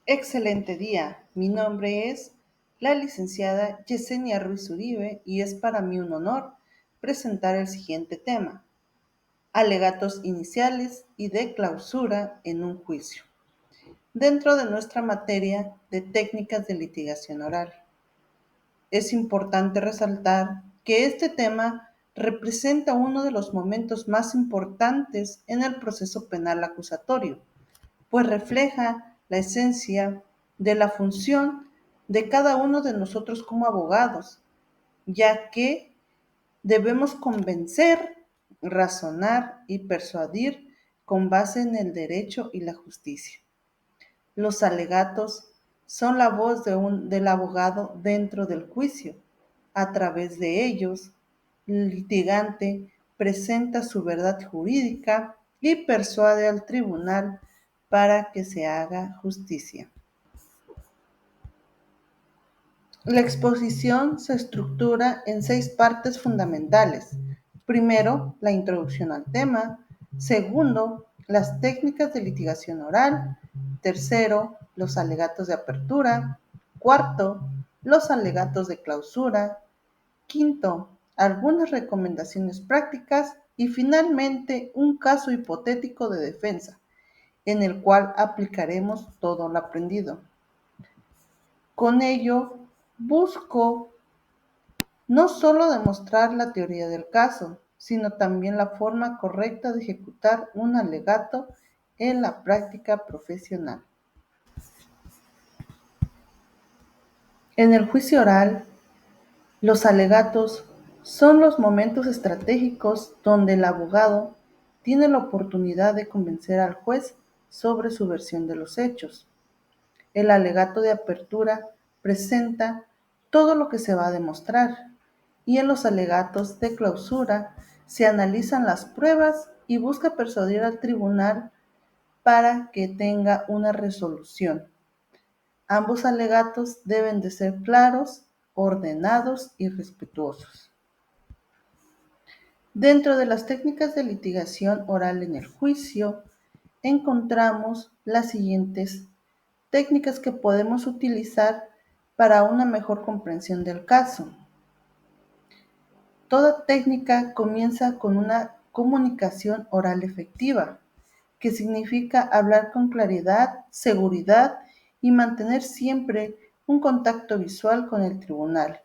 Excelente día. Mi nombre es la licenciada Yesenia Ruiz Uribe y es para mí un honor presentar el siguiente tema: alegatos iniciales y de clausura en un juicio, dentro de nuestra materia de técnicas de litigación oral. Es importante resaltar que este tema representa uno de los momentos más importantes en el proceso penal acusatorio, pues refleja la esencia de la función de cada uno de nosotros como abogados, ya que debemos convencer, razonar y persuadir con base en el derecho y la justicia. Los alegatos son la voz del abogado dentro del juicio. A través de ellos, el litigante presenta su verdad jurídica y persuade al tribunal para que se haga justicia. La exposición se estructura en 6 partes fundamentales. Primero, la introducción al tema. Segundo, las técnicas de litigación oral. Tercero, los alegatos de apertura. Cuarto, los alegatos de clausura. Quinto, algunas recomendaciones prácticas. Y finalmente, un caso hipotético de defensa, en el cual aplicaremos todo lo aprendido. Con ello, busco no solo demostrar la teoría del caso, sino también la forma correcta de ejecutar un alegato en la práctica profesional. En el juicio oral, los alegatos son los momentos estratégicos donde el abogado tiene la oportunidad de convencer al juez sobre su versión de los hechos. El alegato de apertura presenta todo lo que se va a demostrar, y en los alegatos de clausura se analizan las pruebas y busca persuadir al tribunal para que tenga una resolución. Ambos alegatos deben de ser claros, ordenados y respetuosos. Dentro de las técnicas de litigación oral en el juicio, encontramos las siguientes técnicas que podemos utilizar para una mejor comprensión del caso. Toda técnica comienza con una comunicación oral efectiva, que significa hablar con claridad, seguridad y mantener siempre un contacto visual con el tribunal,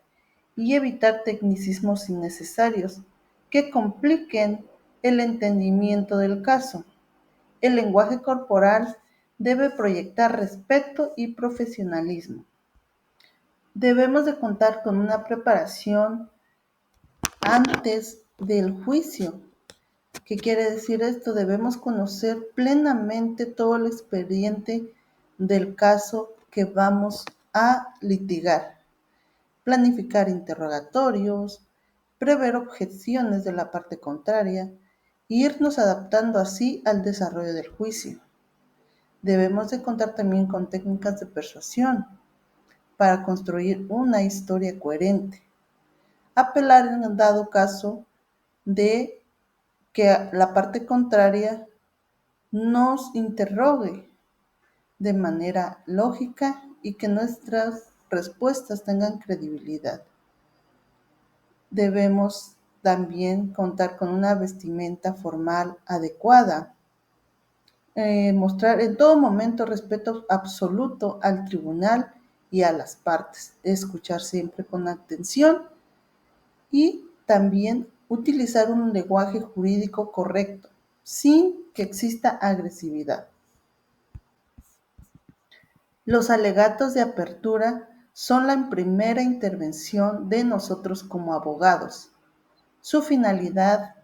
y evitar tecnicismos innecesarios que compliquen el entendimiento del caso. El lenguaje corporal debe proyectar respeto y profesionalismo. Debemos de contar con una preparación antes del juicio. ¿Qué quiere decir esto? Debemos conocer plenamente todo el expediente del caso que vamos a litigar, planificar interrogatorios, prever objeciones de la parte contraria e irnos adaptando así al desarrollo del juicio. Debemos de contar también con técnicas de persuasión para construir una historia coherente. Apelar en dado caso de que la parte contraria nos interrogue de manera lógica y que nuestras respuestas tengan credibilidad. Debemos también contar con una vestimenta formal adecuada. Mostrar en todo momento respeto absoluto al tribunal y a las partes. Escuchar siempre con atención y también utilizar un lenguaje jurídico correcto, sin que exista agresividad. Los alegatos de apertura son la primera intervención de nosotros como abogados. Su finalidad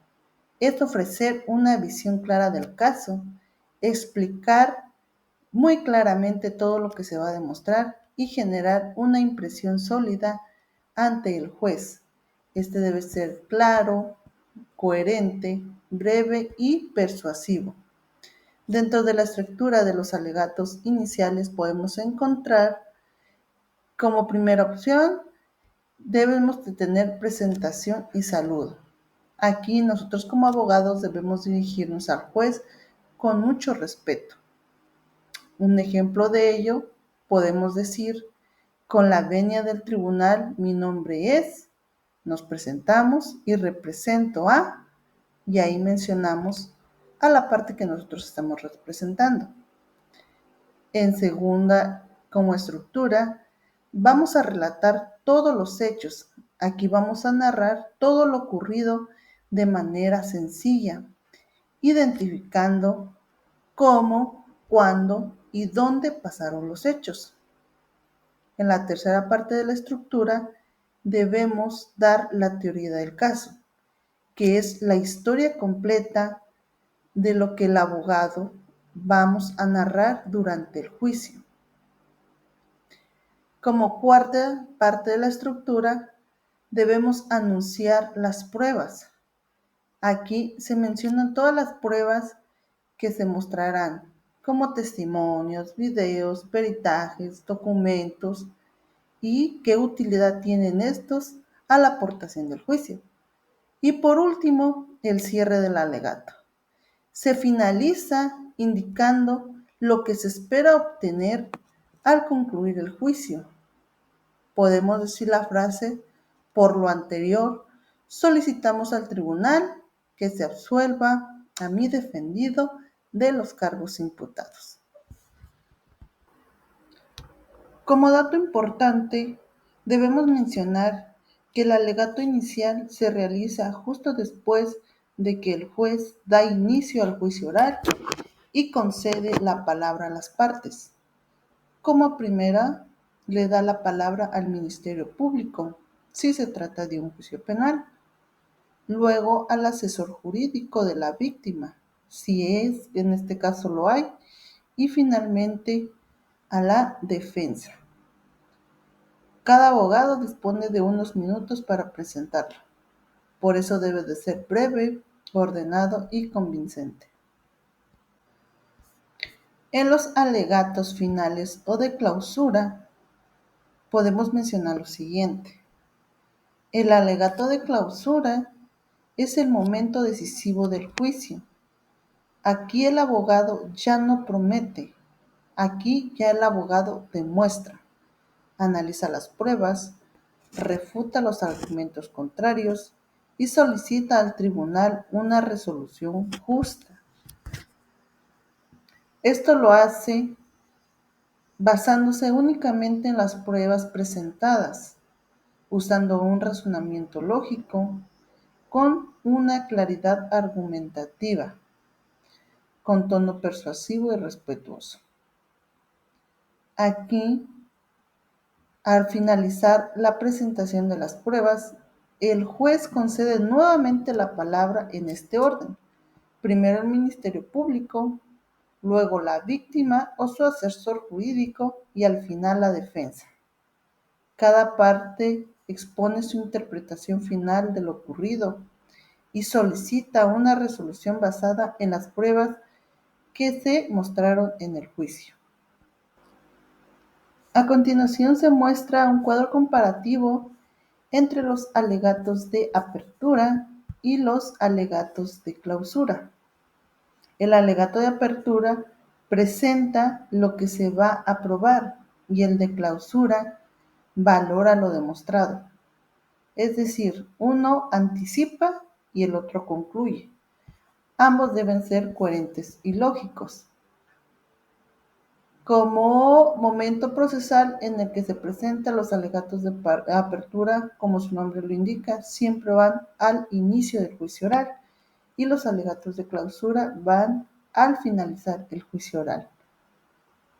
es ofrecer una visión clara del caso, explicar muy claramente todo lo que se va a demostrar y generar una impresión sólida ante el juez. Este debe ser claro, coherente, breve y persuasivo. Dentro de la estructura de los alegatos iniciales podemos encontrar como primera opción, debemos de tener presentación y saludo. Aquí nosotros como abogados debemos dirigirnos al juez con mucho respeto. Un ejemplo de ello podemos decir, con la venia del tribunal, mi nombre es, nos presentamos y represento a, y ahí mencionamos a la parte que nosotros estamos representando. En segunda, como estructura, vamos a relatar todos los hechos. Aquí vamos a narrar todo lo ocurrido de manera sencilla, identificando cómo, cuándo y dónde pasaron los hechos. En la tercera parte de la estructura, debemos dar la teoría del caso, que es la historia completa de lo que el abogado vamos a narrar durante el juicio. Como cuarta parte de la estructura, debemos anunciar las pruebas. Aquí se mencionan todas las pruebas que se mostrarán, como testimonios, videos, peritajes, documentos y qué utilidad tienen estos a la aportación del juicio. Y por último, el cierre del alegato. Se finaliza indicando lo que se espera obtener al concluir el juicio. Podemos decir la frase, por lo anterior, solicitamos al tribunal que se absuelva a mi defendido de los cargos imputados. Como dato importante, debemos mencionar que el alegato inicial se realiza justo después de que el juez da inicio al juicio oral y concede la palabra a las partes. Como primera, le da la palabra al Ministerio Público, si se trata de un juicio penal. Luego al asesor jurídico de la víctima, si es, en este caso lo hay. Y finalmente a la defensa. Cada abogado dispone de unos minutos para presentarlo. Por eso debe de ser breve, ordenado y convincente. En los alegatos finales o de clausura, podemos mencionar lo siguiente. El alegato de clausura es el momento decisivo del juicio. Aquí el abogado ya no promete, aquí ya el abogado demuestra, analiza las pruebas, refuta los argumentos contrarios y solicita al tribunal una resolución justa. Esto lo hace basándose únicamente en las pruebas presentadas, usando un razonamiento lógico, con una claridad argumentativa, con tono persuasivo y respetuoso. Aquí, al finalizar la presentación de las pruebas, el juez concede nuevamente la palabra en este orden. Primero el Ministerio Público, luego la víctima o su asesor jurídico y al final la defensa. Cada parte expone su interpretación final de lo ocurrido y solicita una resolución basada en las pruebas que se mostraron en el juicio. A continuación se muestra un cuadro comparativo entre los alegatos de apertura y los alegatos de clausura. El alegato de apertura presenta lo que se va a probar y el de clausura valora lo demostrado. Es decir, uno anticipa y el otro concluye. Ambos deben ser coherentes y lógicos. Como momento procesal en el que se presentan los alegatos de apertura, como su nombre lo indica, siempre van al inicio del juicio oral y los alegatos de clausura van al finalizar el juicio oral.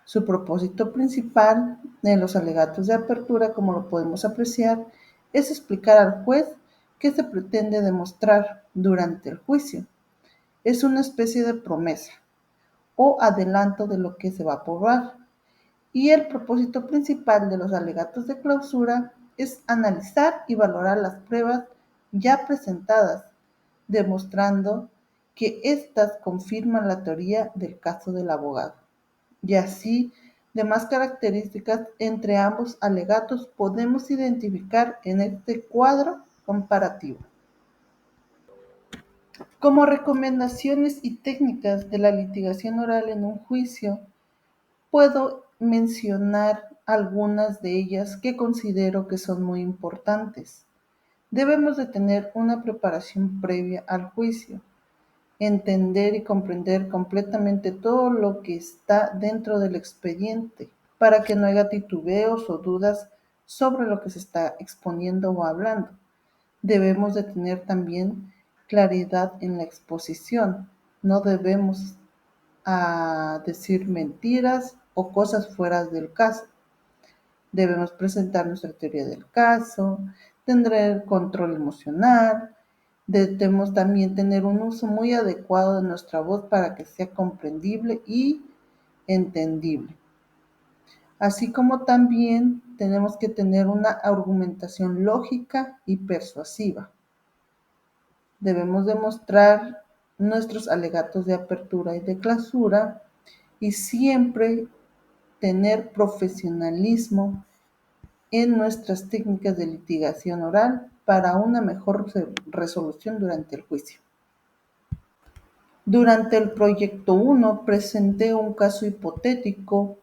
Su propósito principal en los alegatos de apertura, como lo podemos apreciar, es explicar al juez qué se pretende demostrar durante el juicio. Es una especie de promesa o adelanto de lo que se va a probar. Y el propósito principal de los alegatos de clausura es analizar y valorar las pruebas ya presentadas, demostrando que éstas confirman la teoría del caso del abogado. Y así, demás características entre ambos alegatos podemos identificar en este cuadro comparativo. Como recomendaciones y técnicas de la litigación oral en un juicio, puedo mencionar algunas de ellas que considero que son muy importantes. Debemos de tener una preparación previa al juicio, entender y comprender completamente todo lo que está dentro del expediente para que no haya titubeos o dudas sobre lo que se está exponiendo o hablando. Debemos de tener también claridad en la exposición. No debemos decir mentiras o cosas fuera del caso. Debemos presentar nuestra teoría del caso, tener control emocional, debemos también tener un uso muy adecuado de nuestra voz para que sea comprendible y entendible. Así como también tenemos que tener una argumentación lógica y persuasiva. Debemos demostrar nuestros alegatos de apertura y de clausura y siempre tener profesionalismo en nuestras técnicas de litigación oral para una mejor resolución durante el juicio. Durante el proyecto 1 presenté un caso hipotético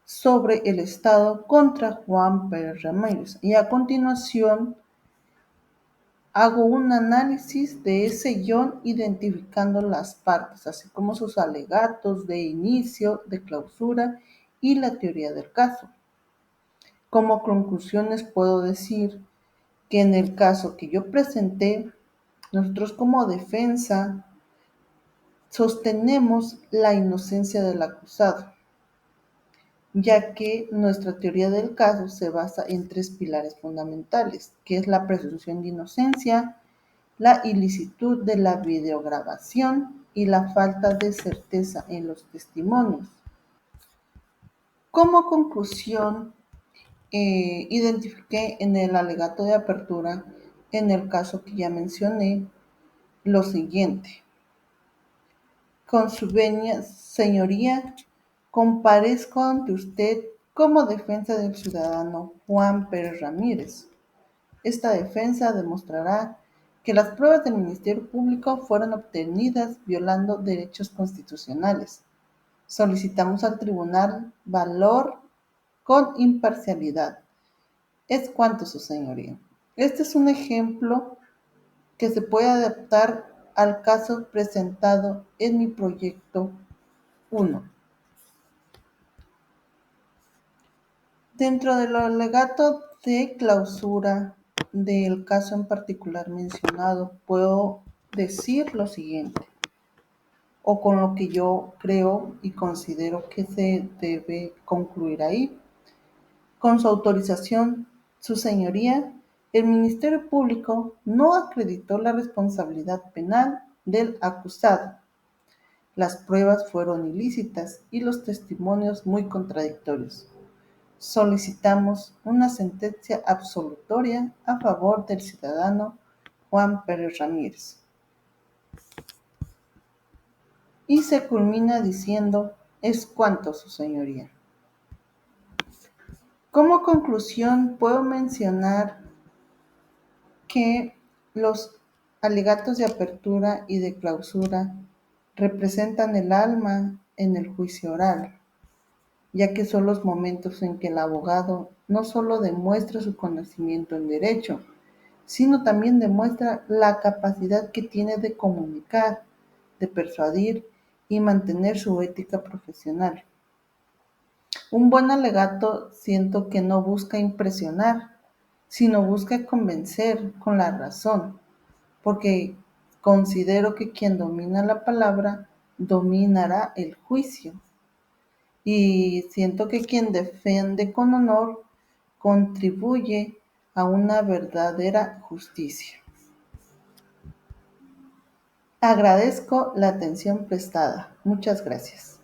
sobre el Estado contra Juan Pérez Ramírez y a continuación hago un análisis de ese guión identificando las partes, así como sus alegatos de inicio, de clausura y la teoría del caso. Como conclusiones puedo decir que en el caso que yo presenté, nosotros como defensa sostenemos la inocencia del acusado, ya que nuestra teoría del caso se basa en tres pilares fundamentales, que es la presunción de inocencia, la ilicitud de la videograbación y la falta de certeza en los testimonios. Como conclusión, identifiqué en el alegato de apertura, en el caso que ya mencioné, lo siguiente. Con su venia, señoría, comparezco ante usted como defensa del ciudadano Juan Pérez Ramírez. Esta defensa demostrará que las pruebas del Ministerio Público fueron obtenidas violando derechos constitucionales. Solicitamos al tribunal valor con imparcialidad. Es cuanto, su señoría. Este es un ejemplo que se puede adaptar al caso presentado en mi proyecto 1. Dentro del alegato de clausura del caso en particular mencionado, puedo decir lo siguiente, o con lo que yo creo y considero que se debe concluir ahí. Con su autorización, su señoría, el Ministerio Público no acreditó la responsabilidad penal del acusado. Las pruebas fueron ilícitas y los testimonios muy contradictorios. Solicitamos una sentencia absolutoria a favor del ciudadano Juan Pérez Ramírez. Y se culmina diciendo, es cuanto, su señoría. Como conclusión, puedo mencionar que los alegatos de apertura y de clausura representan el alma en el juicio oral, ya que son los momentos en que el abogado no solo demuestra su conocimiento en derecho, sino también demuestra la capacidad que tiene de comunicar, de persuadir y mantener su ética profesional. Un buen alegato siento que no busca impresionar, sino busca convencer con la razón, porque considero que quien domina la palabra dominará el juicio. Y siento que quien defiende con honor contribuye a una verdadera justicia. Agradezco la atención prestada. Muchas gracias.